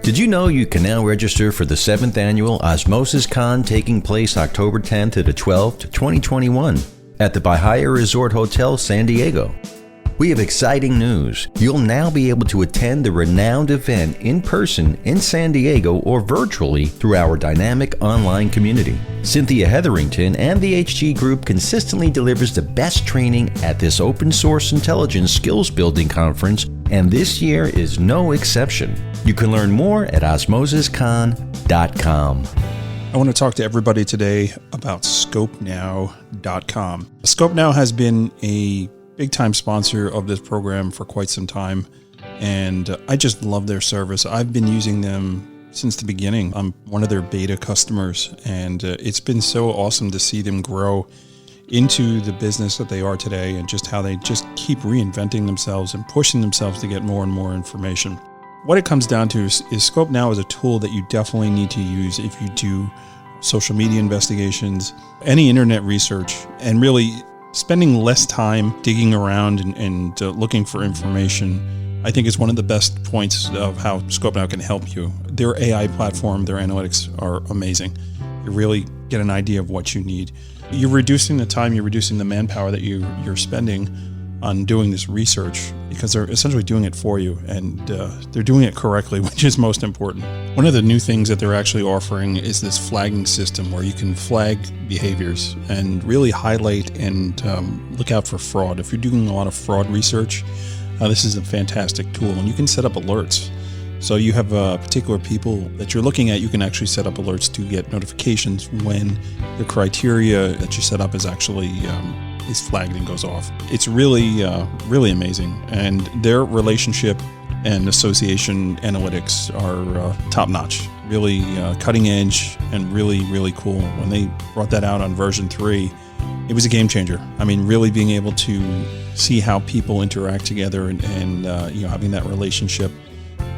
Did you know you can now register for the 7th annual OSMOSIS Con taking place October 10th to the 12th, 2021 at the Bahia Resort Hotel, San Diego? We have exciting news. You'll now be able to attend the renowned event in person in San Diego or virtually through our dynamic online community. Cynthia Hetherington and the HG Group consistently delivers the best training at this open source intelligence skills building conference, and this year is no exception. You can learn more at osmosiscon.com. I want to talk to everybody today about scopenow.com. ScopeNow has been a big-time sponsor of this program for quite some time, and I just love their service. I've been using them since the beginning. I'm one of their beta customers, and it's been so awesome to see them grow into the business that they are today, and just how they just keep reinventing themselves and pushing themselves to get more and more information. What it comes down to is ScopeNow is a tool that you definitely need to use if you do social media investigations, any internet research, and really spending less time digging around and looking for information, I think is one of the best points of how ScopeNow can help you. Their AI platform, their analytics are amazing. You really get an idea of what you need. You're reducing the time, you're reducing the manpower that you're spending on doing this research, because they're essentially doing it for you, and they're doing it correctly, which is most important. One of the new things that they're actually offering is this flagging system where you can flag behaviors and really highlight and look out for fraud. If you're doing a lot of fraud research, this is a fantastic tool, and you can set up alerts. So you have particular people that you're looking at, you can actually set up alerts to get notifications when the criteria that you set up is actually is flagged and goes off. It's really, really amazing. And their relationship and association analytics are top notch, really cutting edge and really, really cool. When they brought that out on version 3, it was a game changer. I mean, really being able to see how people interact together and having that relationship,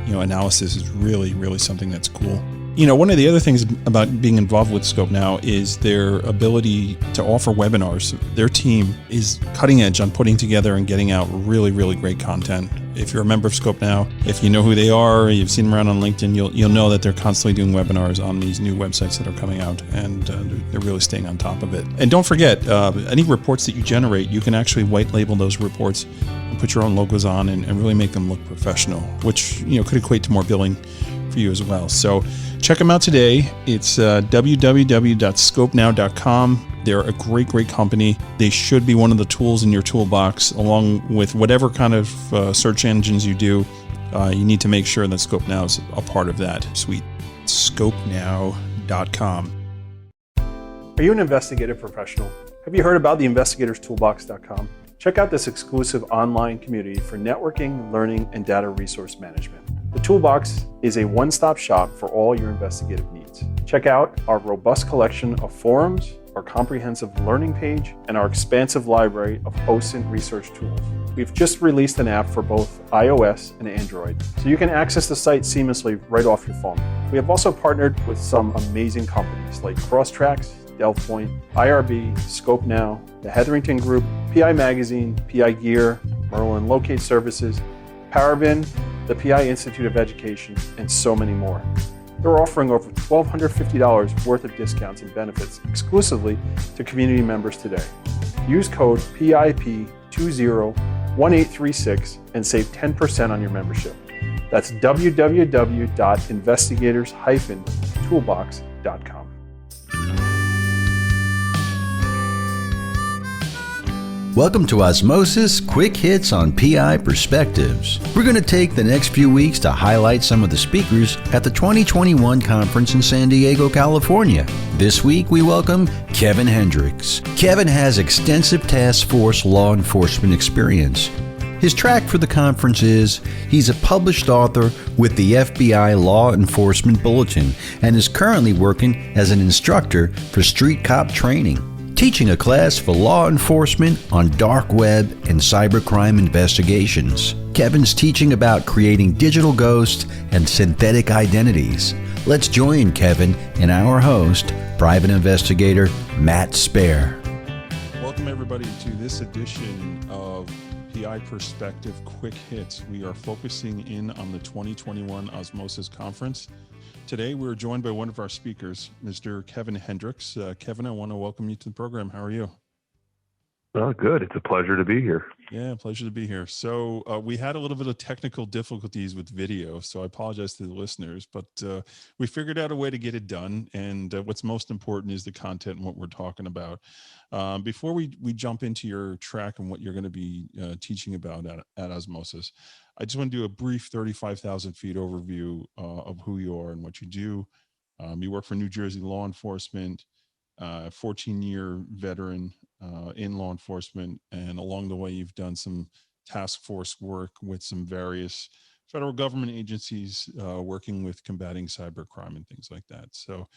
analysis is really, really something that's cool. One of the other things about being involved with ScopeNow is their ability to offer webinars. Their team is cutting edge on putting together and getting out really, really great content. If you're a member of ScopeNow, if you know who they are, you've seen them around on LinkedIn, you'll know that they're constantly doing webinars on these new websites that are coming out, and they're really staying on top of it. And don't forget, any reports that you generate, you can actually white label those reports and put your own logos on and really make them look professional, which could equate to more billing for you as well. So check them out today. It's www.scopenow.com. They're a great, great company. They should be one of the tools in your toolbox, along with whatever kind of search engines you do. You need to make sure that ScopeNow is a part of that suite. Scopenow.com. Are you an investigative professional? Have you heard about the investigatorstoolbox.com? Check out this exclusive online community for networking, learning, and data resource management. The Toolbox is a one-stop shop for all your investigative needs. Check out our robust collection of forums, our comprehensive learning page, and our expansive library of OSINT research tools. We've just released an app for both iOS and Android, so you can access the site seamlessly right off your phone. We have also partnered with some amazing companies like Crosstracks, Delphpoint, IRB, ScopeNow, the Hetherington Group, PI Magazine, PI Gear, Merlin Locate Services, Parabin, the PI Institute of Education, and so many more. They're offering over $1,250 worth of discounts and benefits exclusively to community members today. Use code PIP201836 and save 10% on your membership. That's www.investigators-toolbox.com. Welcome to OSMOSIS Quick Hits on PI Perspectives. We're going to take the next few weeks to highlight some of the speakers at the 2021 conference in San Diego, California. This week we welcome Kevin Hendricks. Kevin has extensive task force law enforcement experience. His track for the conference is he's a published author with the FBI Law Enforcement Bulletin and is currently working as an instructor for street cop training, teaching a class for law enforcement on dark web and cybercrime investigations. Kevin's teaching about creating digital ghosts and synthetic identities. Let's join Kevin and our host, private investigator Matt Spare. Welcome everybody to this edition of PI Perspective Quick Hits. We are focusing in on the 2021 OSMOSIS Conference. Today, we're joined by one of our speakers, Mr. Kevin Hendricks. Kevin, I want to welcome you to the program. How are you? Oh, good. It's a pleasure to be here. Yeah, pleasure to be here. So we had a little bit of technical difficulties with video, so I apologize to the listeners, but we figured out a way to get it done. And what's most important is the content and what we're talking about. Before we jump into your track and what you're going to be teaching about at Osmosis, I just want to do a brief 35,000 feet overview of who you are and what you do. You work for New Jersey Law Enforcement, 14-year veteran in law enforcement, and along the way you've done some task force work with some various federal government agencies working with combating cybercrime and things like that. So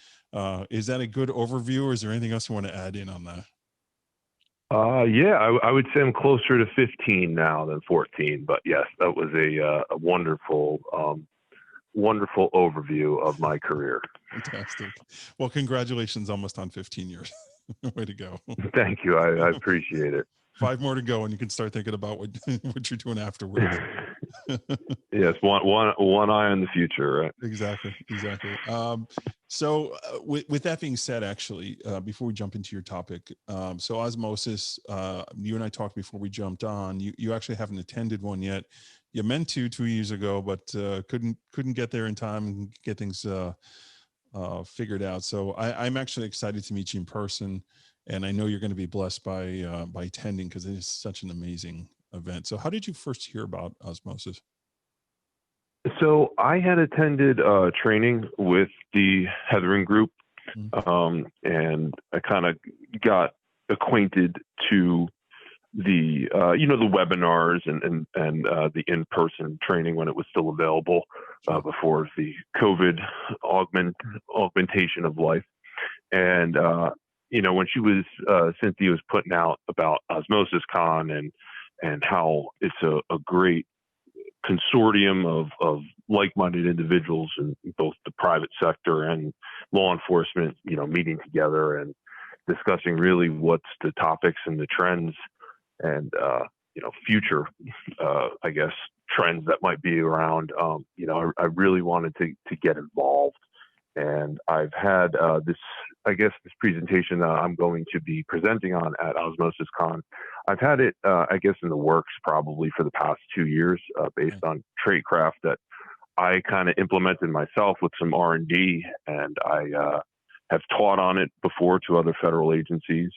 is that a good overview, or is there anything else you want to add in on that? Yeah, I would say I'm closer to 15 now than 14, but yes, that was a wonderful wonderful overview of my career. Fantastic. Well, congratulations, almost on 15 years. Way to go. Thank you. I appreciate it. 5 more to go, and you can start thinking about what you're doing afterwards. Yes, one eye on the future, right? Exactly. So with that being said, actually, before we jump into your topic, so Osmosis, you and I talked before we jumped on. You actually haven't attended one yet. You meant to 2 years ago, but couldn't get there in time and get things figured out. So I'm actually excited to meet you in person, and I know you're going to be blessed by attending, because it is such an amazing event. So how did you first hear about Osmosis? So I had attended training with the Heathering Group, and I kind of got acquainted to the the webinars and the in-person training when it was still available before the COVID augmentation of life. And when Cynthia was putting out about Osmosis Con and how it's a great consortium of like-minded individuals in both the private sector and law enforcement, meeting together and discussing really what's the topics and the trends and future I guess trends that might be around. I really wanted to get involved, and I've had this presentation that I'm going to be presenting on at Osmosis Con. I've had it in the works probably for the past 2 years, based on tradecraft that I kind of implemented myself with some R&D, and I have taught on it before to other federal agencies.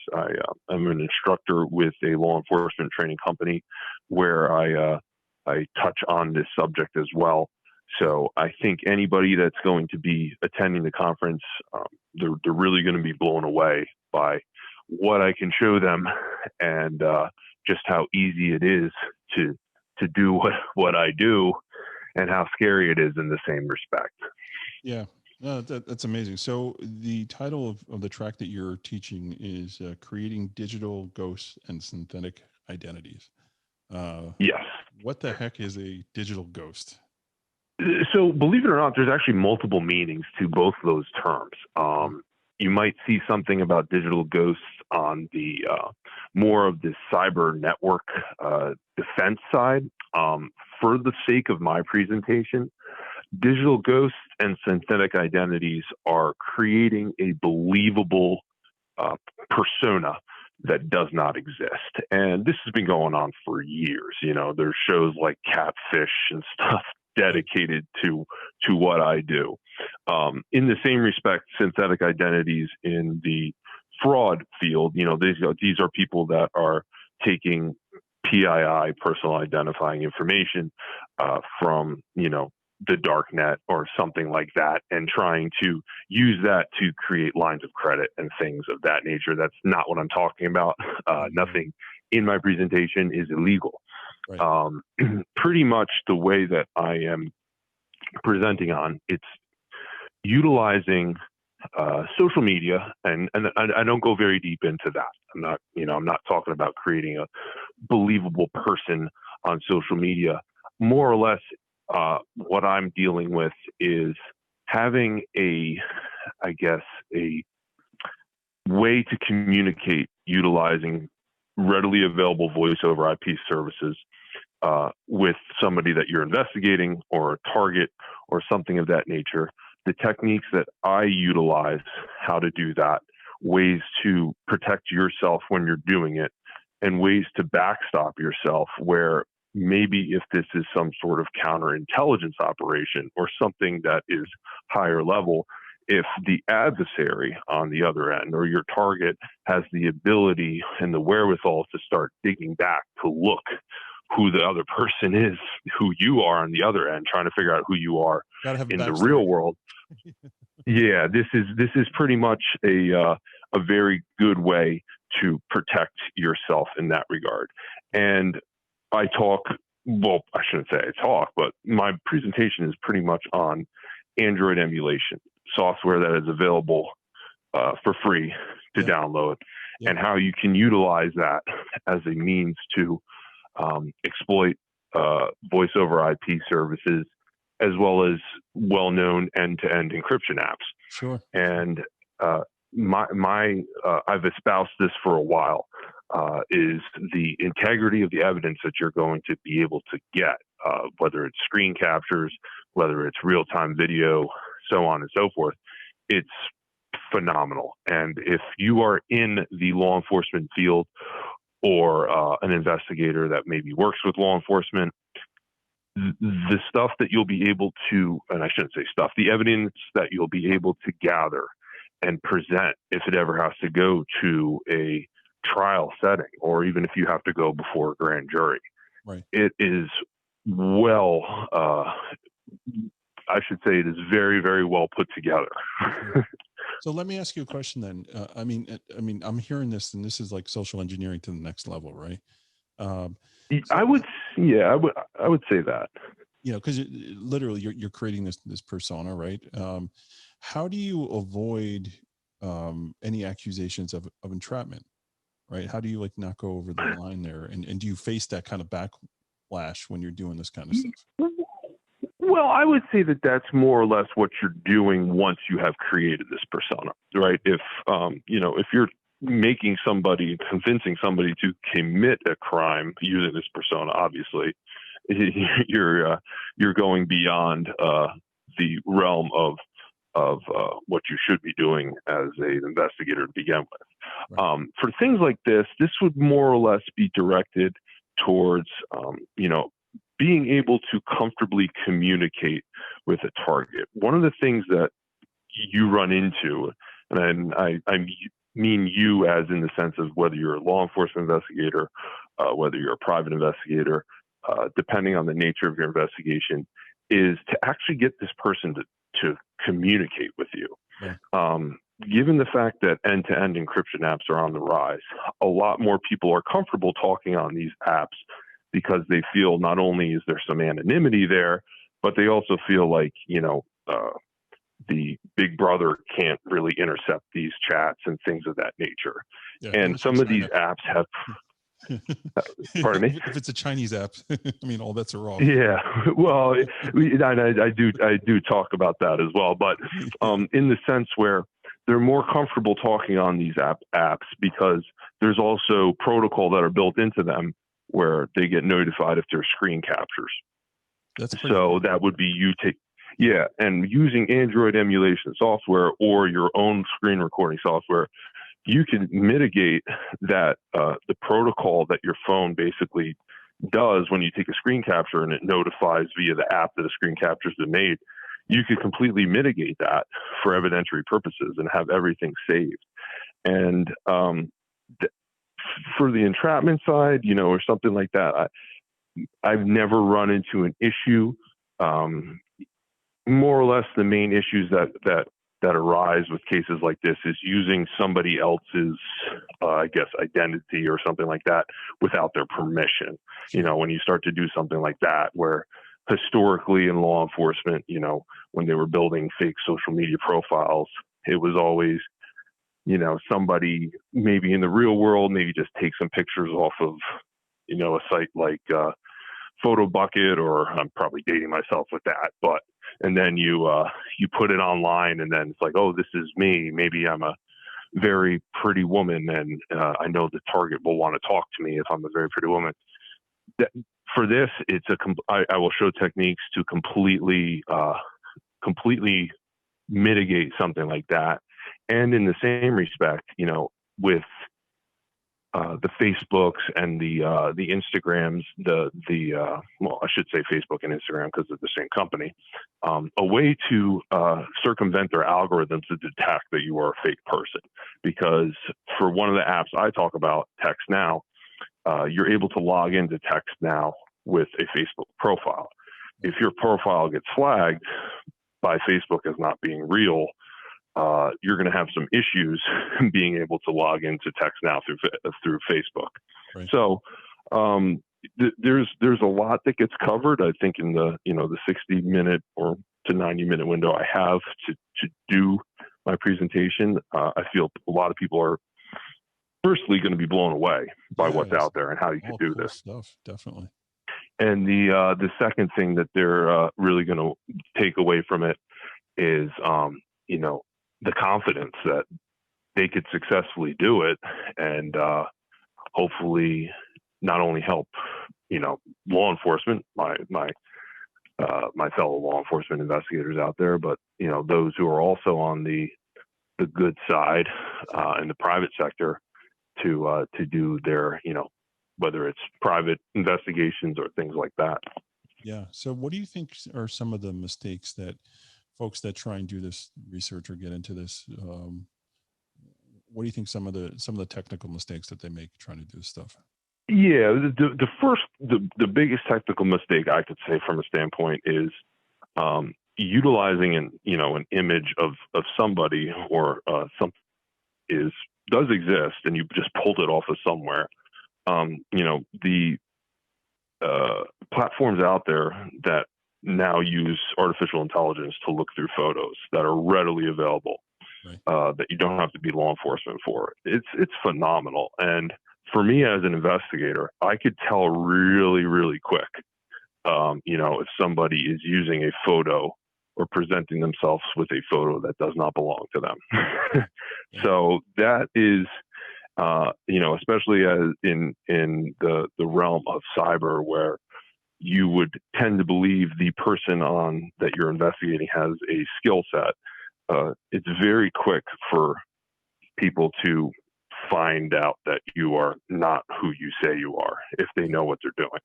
I'm an instructor with a law enforcement training company where I touch on this subject as well. So I think anybody that's going to be attending the conference, they're really going to be blown away by what I can show them, and just how easy it is to do what I do, and how scary it is in the same respect. Yeah. No, that's amazing. So the title of the track that you're teaching is Creating Digital Ghosts and Synthetic Identities. Yes. What the heck is a digital ghost? So believe it or not, there's actually multiple meanings to both of those terms. You might see something about digital ghosts on the more of the cyber network defense side. For the sake of my presentation, digital ghosts and synthetic identities are creating a believable persona that does not exist. And this has been going on for years. There's shows like Catfish and stuff dedicated to what I do. In the same respect, synthetic identities in the fraud field, these are people that are taking PII, personal identifying information, from, the dark net or something like that, and trying to use that to create lines of credit and things of that nature. That's not what I'm talking about. Nothing in my presentation is illegal. Right. Pretty much the way that I am presenting on, it's utilizing social media, and I don't go very deep into that. I'm not talking about creating a believable person on social media. More or less, what I'm dealing with is having a way to communicate utilizing readily available voice over IP services with somebody that you're investigating or a target or something of that nature. The techniques that I utilize, how to do that, ways to protect yourself when you're doing it, and ways to backstop yourself where maybe if this is some sort of counterintelligence operation or something that is higher level, if the adversary on the other end or your target has the ability and the wherewithal to start digging back to look who the other person is, who you are on the other end, trying to figure out who you are in the real world. Yeah, this is pretty much a very good way to protect yourself in that regard. And I shouldn't say I talk, but my presentation is pretty much on Android emulation software that is available for free to download, and how you can utilize that as a means to exploit voice over IP services, as well as well-known end-to-end encryption apps. Sure. And I've espoused this for a while, is the integrity of the evidence that you're going to be able to get, whether it's screen captures, whether it's real-time video, so on and so forth. It's phenomenal. And if you are in the law enforcement field or an investigator that maybe works with law enforcement, the stuff that you'll be able to, and I shouldn't say stuff, the evidence that you'll be able to gather and present if it ever has to go to a trial setting, or even if you have to go before a grand jury, right, it is I should say it is very, very well put together. So let me ask you a question then. I mean, I'm hearing this, and this is like social engineering to the next level, right? I would say that. You know, because literally you're creating this persona, right? How do you avoid any accusations of entrapment, right? How do you not go over the line there? And do you face that kind of backlash when you're doing this kind of stuff? Well, I would say that that's more or less what you're doing once you have created this persona, right? If if you're convincing somebody to commit a crime using this persona, obviously, you're going beyond the realm of what you should be doing as an investigator to begin with. Right. For things like this would more or less be directed towards being able to comfortably communicate with a target. One of the things that you run into, and I mean you as in the sense of whether you're a law enforcement investigator, whether you're a private investigator, depending on the nature of your investigation, is to actually get this person to communicate with you. Yeah. Given the fact that end-to-end encryption apps are on the rise, a lot more people are comfortable talking on these apps because they feel not only is there some anonymity there, but they also feel like, the big brother can't really intercept these chats and things of that nature. Yeah, and some of these apps have, pardon me? If it's a Chinese app, I mean, all bets are off. Yeah, well, I do talk about that as well, but in the sense where they're more comfortable talking on these apps because there's also protocol that are built into them where they get notified if there's screen captures. So that would be you and using Android emulation software or your own screen recording software, you can mitigate that the protocol that your phone basically does when you take a screen capture and it notifies via the app that a screen capture's been made. You could completely mitigate that for evidentiary purposes and have everything saved. And for the entrapment side, or something like that, I've never run into an issue. More or less, the main issues that arise with cases like this is using somebody else's, identity or something like that without their permission. When you start to do something like that, where historically in law enforcement, when they were building fake social media profiles, it was always, somebody maybe in the real world, maybe just take some pictures off of, a site like Photo Bucket, or I'm probably dating myself with that, and then you put it online, and then it's like, oh, this is me. Maybe I'm a very pretty woman, and I know the target will want to talk to me if I'm a very pretty woman. For this, I will show techniques to completely mitigate something like that. And in the same respect, with the Facebooks and the Instagrams, well, I should say Facebook and Instagram because they're the same company, a way to circumvent their algorithms to detect that you are a fake person. Because for one of the apps I talk about, Text Now, you're able to log into Text Now with a Facebook profile. If your profile gets flagged by Facebook as not being real, you're going to have some issues being able to log into Text Now through Facebook. Right. So there's a lot that gets covered. I think in the 60-minute or to 90-minute window I have to do my presentation, I feel a lot of people are firstly going to be blown away by what's out there and how you could do cool this stuff. Definitely. And the second thing that they're really going to take away from it is the confidence that they could successfully do it, and hopefully not only help law enforcement, my fellow law enforcement investigators out there, but those who are also on the good side in the private sector to do their whether it's private investigations or things like that. Yeah. So what do you think are some of the mistakes that folks that try and do this research or get into this, what do you think some of the technical mistakes that they make trying to do this stuff? Yeah, the biggest technical mistake I could say from a standpoint is utilizing an image of somebody or something does exist, and you just pulled it off of somewhere. The platforms out there that now use artificial intelligence to look through photos that are readily available, right, that you don't have to be law enforcement for. It's phenomenal. And for me as an investigator, I could tell really, really quick, if somebody is using a photo or presenting themselves with a photo that does not belong to them. So that is, especially as in the realm of cyber, where you would tend to believe the person that you're investigating has a skill set. It's very quick for people to find out that you are not who you say you are if they know what they're doing.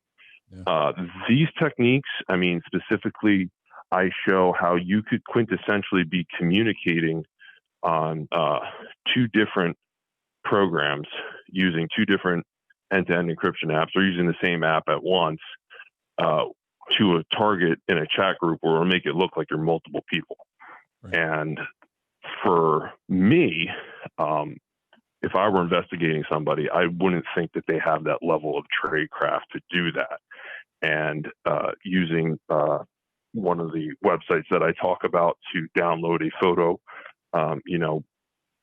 Yeah. These techniques, specifically, I show how you could quintessentially be communicating on two different programs using two different end-to-end encryption apps, or using the same app at once to a target in a chat group, or make it look like you're multiple people. Right. And for me, if I were investigating somebody, I wouldn't think that they have that level of tradecraft to do that. And using one of the websites that I talk about to download a photo,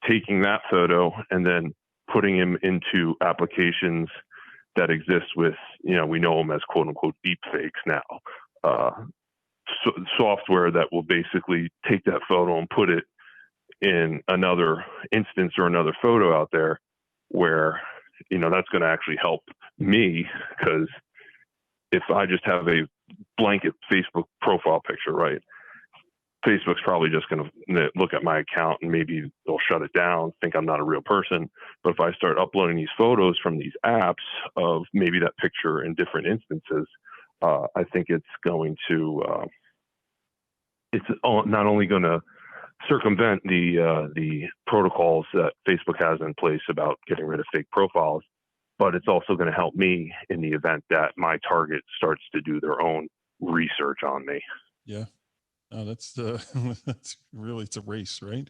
taking that photo and then putting him into applications that exist with, we know them as quote unquote deep fakes now, software that will basically take that photo and put it in another instance or another photo out there where, that's going to actually help me, because if I just have a blanket Facebook profile picture, right, Facebook's probably just going to look at my account and maybe they'll shut it down, think I'm not a real person. But if I start uploading these photos from these apps of maybe that picture in different instances, I think it's going to, it's not only going to circumvent the protocols that Facebook has in place about getting rid of fake profiles, but it's also going to help me in the event that my target starts to do their own research on me. Yeah. Oh, that's really, it's a race, right?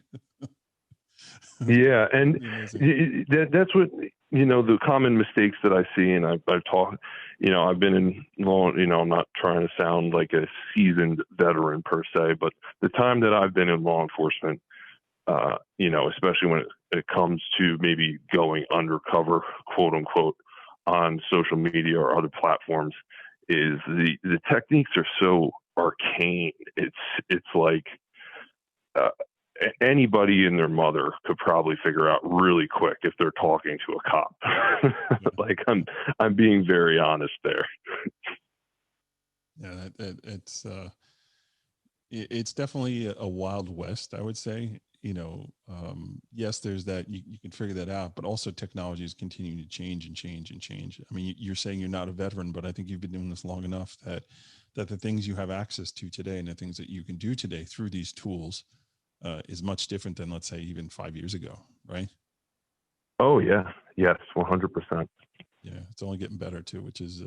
Yeah. And that's what, the common mistakes that I see, and I've talked, I've been in law, I'm not trying to sound like a seasoned veteran per se, but the time that I've been in law enforcement, especially when it comes to maybe going undercover, quote unquote, on social media or other platforms, is the techniques are so arcane. It's like anybody and their mother could probably figure out really quick if they're talking to a cop. Like I'm being very honest there. Yeah, it's definitely a Wild West, I would say. Yes, there's that, you can figure that out, but also technology is continuing to change and change and change. I mean, you're saying you're not a veteran, but I think you've been doing this long enough that the things you have access to today and the things that you can do today through these tools is much different than, let's say, even 5 years ago, right? Oh yeah. Yes. 100%. Yeah. It's only getting better too, which is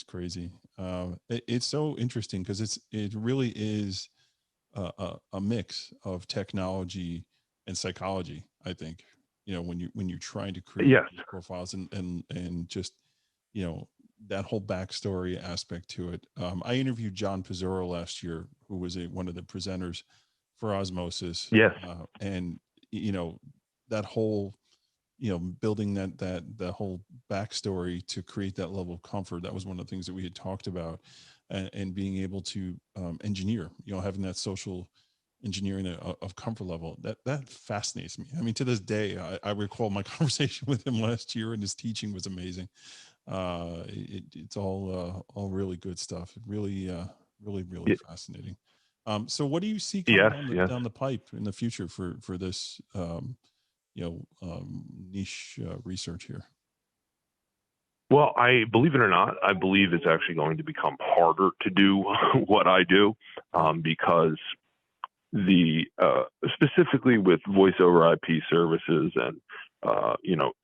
crazy. It's so interesting because it really is a mix of technology and psychology. I think, when you're trying to create Yes. these profiles and just, that whole backstory aspect to it. I interviewed John Pizzuro last year, who was one of the presenters for OSMOSIS. Yes. And that whole, building that whole backstory to create that level of comfort. That was one of the things that we had talked about, and being able to engineer, having that social engineering of comfort level. That fascinates me. I mean, to this day, I recall my conversation with him last year, and his teaching was amazing. It's all really good stuff. Really fascinating. So what do you see coming down the pipe in the future for this niche research here? Well, I believe it or not, I believe it's actually going to become harder to do what I do, because specifically with voice over IP services and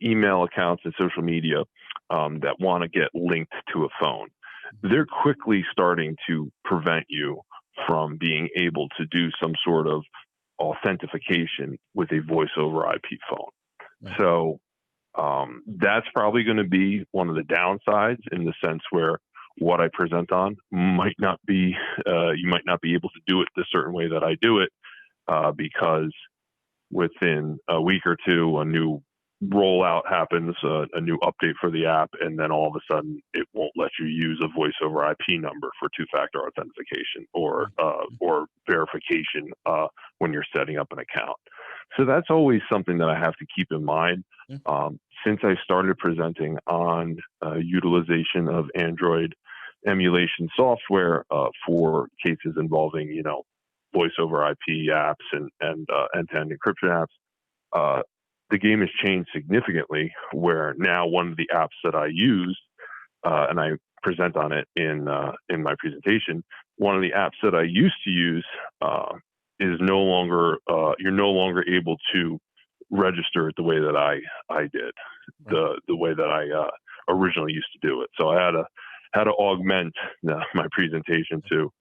email accounts and social media that want to get linked to a phone, they're quickly starting to prevent you from being able to do some sort of authentication with a voice over IP phone. Right. So that's probably going to be one of the downsides, in the sense where what I present on might not be, you might not be able to do it the certain way that I do it, because within a week or two, a new rollout happens, a new update for the app, and then all of a sudden it won't let you use a voice over IP number for two-factor authentication or verification when you're setting up an account. So that's always something that I have to keep in mind. Since I started presenting on utilization of Android emulation software for cases involving, voice over IP apps and end-to-end encryption apps, the game has changed significantly, where now one of the apps that I use, and I present on it in my presentation, one of the apps that I used to use is no longer, you're no longer able to register it the way that I did, the way that I originally used to do it. So I had to augment my presentation to,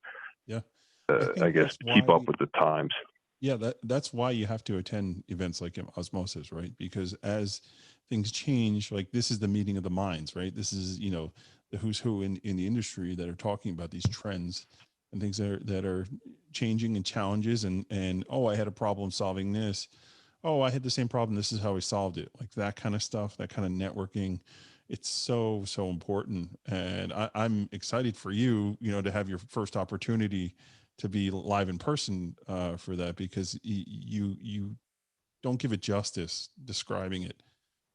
I guess, keep up with the times. Yeah, that's why you have to attend events like OSMOSIS, right? Because as things change, like this is the meeting of the minds, right? This is, the who's who in the industry that are talking about these trends and things that are changing, and challenges, and oh, I had a problem solving this. Oh, I had the same problem. This is how I solved it. Like that kind of stuff, that kind of networking. It's so important. And I'm excited for you, to have your first opportunity to be live in person for that, because you don't give it justice describing it,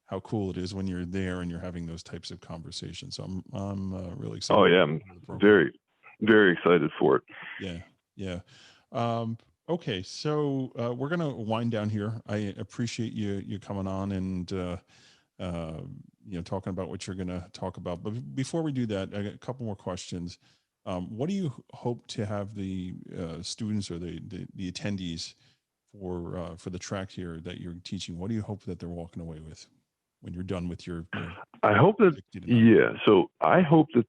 how cool it is when you're there and you're having those types of conversations. So I'm really excited. Oh yeah, I'm very, very excited for it. Yeah. Okay, so we're gonna wind down here. I appreciate you coming on and talking about what you're gonna talk about. But before we do that, I got a couple more questions. What do you hope to have the students or the attendees for the track here that you're teaching? What do you hope that they're walking away with when you're done with your? I hope that So I hope that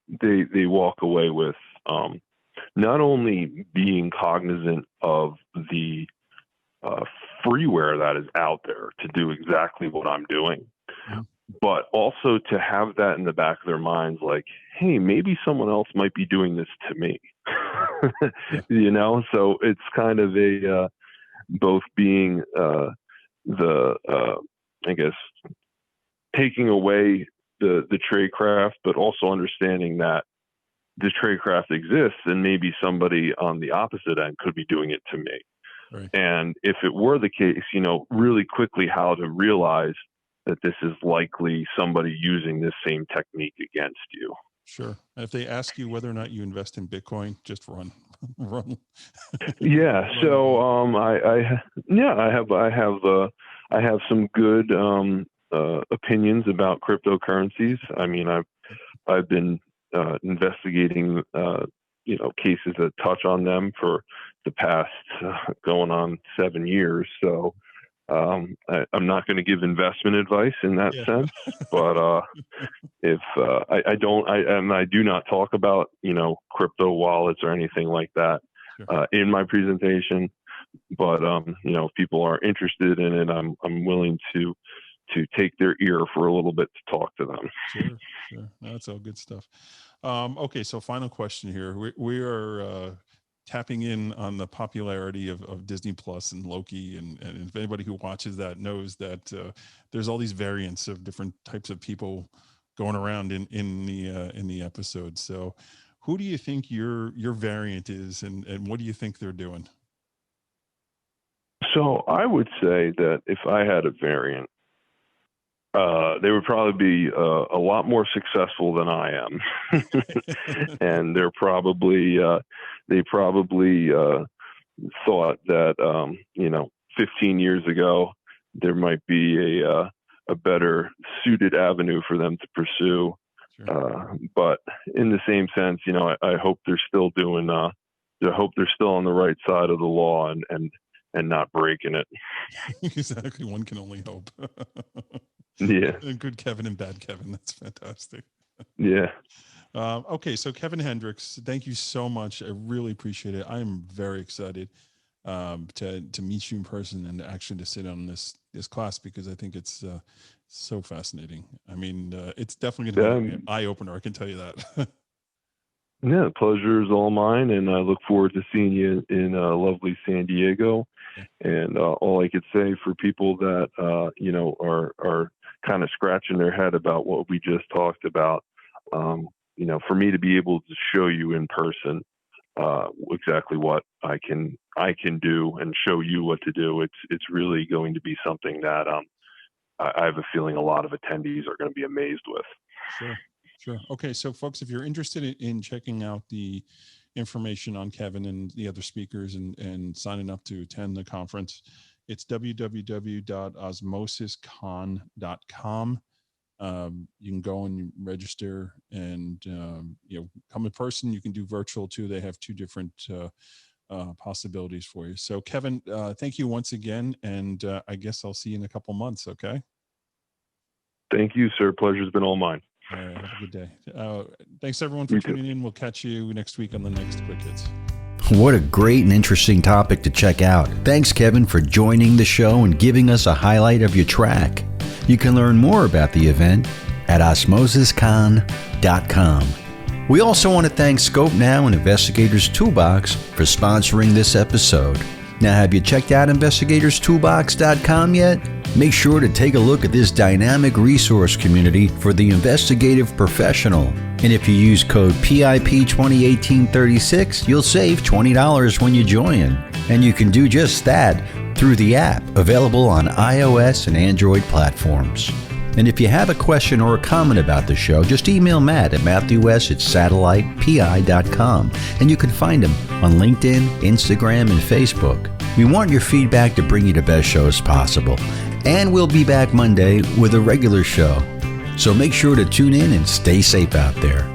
they walk away with not only being cognizant of the freeware that is out there to do exactly what I'm doing, but also to have that in the back of their minds, like, hey, maybe someone else might be doing this to me. So it's kind of a both being I guess, taking away the tradecraft, but also understanding that the tradecraft exists, and maybe somebody on the opposite end could be doing it to me. Right. And if it were the case, really quickly how to realize that this is likely somebody using this same technique against you. Sure. And if they ask you whether or not you invest in Bitcoin, just run. Yeah. So I have some good opinions about cryptocurrencies. I mean, I've been investigating cases that touch on them for the past going on 7 years. So I'm not going to give investment advice in that sense, but if I do not talk about crypto wallets or anything like that in my presentation. But if people are interested in it, I'm willing to take their ear for a little bit to talk to them. Sure. That's all good stuff. Okay, so final question here. We are tapping in on the popularity of Disney Plus and Loki, and if anybody who watches that knows that there's all these variants of different types of people going around in the episode. So who do you think your variant is, and what do you think they're doing? So I would say that if I had a variant, they would probably be a lot more successful than I am, and they probably thought that 15 years ago there might be a better suited avenue for them to pursue. Sure. But in the same sense, I hope they're still doing. I hope they're still on the right side of the law and not breaking it. Exactly. One can only hope. Yeah. Good Kevin and bad Kevin. That's fantastic. Yeah. Okay. So Kevin Hendricks, thank you so much. I really appreciate it. I'm very excited to meet you in person and actually to sit on this class, because I think it's so fascinating. I mean, it's definitely going to be an eye opener. I can tell you that. Yeah, the pleasure is all mine, and I look forward to seeing you in lovely San Diego. And all I could say for people that are kind of scratching their head about what we just talked about, for me to be able to show you in person exactly what I can do and show you what to do, it's really going to be something that I have a feeling a lot of attendees are going to be amazed with. Sure. Okay. So folks, if you're interested in checking out the information on Kevin and the other speakers and signing up to attend the conference, it's www.osmosiscon.com. You can go and register and, come in person. You can do virtual too. They have 2 different possibilities for you. So Kevin, thank you once again. And I guess I'll see you in a couple months. Okay. Thank you, sir. Pleasure's been all mine. All right, have a good day. Thanks everyone for tuning in. We'll catch you next week on the next Quick Hits. What a great and interesting topic to check out. Thanks, Kevin, for joining the show and giving us a highlight of your track. You can learn more about the event at OSMOSISCon.com. We also want to thank Scope Now and Investigators Toolbox for sponsoring this episode. Now, have you checked out investigatorstoolbox.com yet? Make sure to take a look at this dynamic resource community for the investigative professional. And if you use code PIP201836, you'll save $20 when you join. And you can do just that through the app available on iOS and Android platforms. And if you have a question or a comment about the show, just email Matt at matthews@satellitepi.com, and you can find him on LinkedIn, Instagram, and Facebook. We want your feedback to bring you the best shows possible. And we'll be back Monday with a regular show. So make sure to tune in and stay safe out there.